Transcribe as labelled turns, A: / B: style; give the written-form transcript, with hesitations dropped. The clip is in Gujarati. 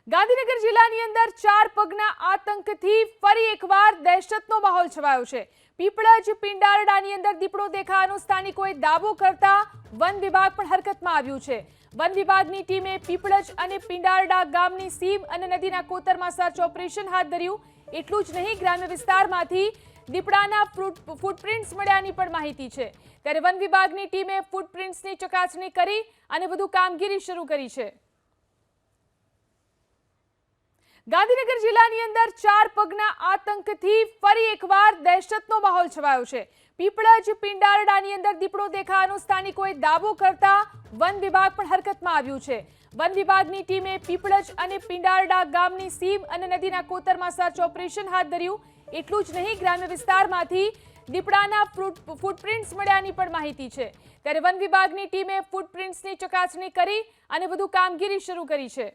A: ગાંધીનગર જિલ્લાની અંદર ચાર પગના આતંકથી ફરી એકવાર દહેશતનો માહોલ છવાયો છે। પીપળજ પિંડારડાની અંદર દીપડો દેખાવાનો સ્થાનિકોએ દાવો કરતા વન વિભાગ પણ હરકતમાં આવ્યું છે। વન વિભાગની ટીમે પીપળજ અને પિંડારડા ગામની સીમ અને નદીના કોતરમાં સર્ચ ઓપરેશન હાથ ધર્યું। એટલું જ નહીં, ગ્રામ્ય વિસ્તારમાંથી દીપડાના ફૂટપ્રિન્ટ્સ મળ્યાની પણ માહિતી છે। ત્યારે વન વિભાગની ટીમે ફૂટપ્રિન્ટ્સની ચકાસણી કરી અને વધુ કામગીરી શરૂ કરી છે। ગાંધીનગર જિલ્લાની અંદર ચાર પગના આતંકથી ફરી એકવાર દહેશતનો માહોલ છવાયો છે। પીપળજ પિંડારડાની અંદર દીપડો દેખાવાનો સ્થાનિકોએ દાવો કરતા વન વિભાગ પણ હરકતમાં આવ્યું છે। વન વિભાગની ટીમે પીપળજ અને પિંડારડા ગામની સીમ અને નદીના કોતરમાં સર્ચ ઓપરેશન હાથ ધર્યું। એટલું જ નહીં, ગ્રામ્ય વિસ્તારમાંથી દીપડાના ફૂટપ્રિન્ટ્સ મળ્યાની પણ માહિતી છે। ત્યારે વન વિભાગની ટીમે ફૂટપ્રિન્ટ્સની ચકાસણી કરી અને વધુ કામગીરી શરૂ કરી છે।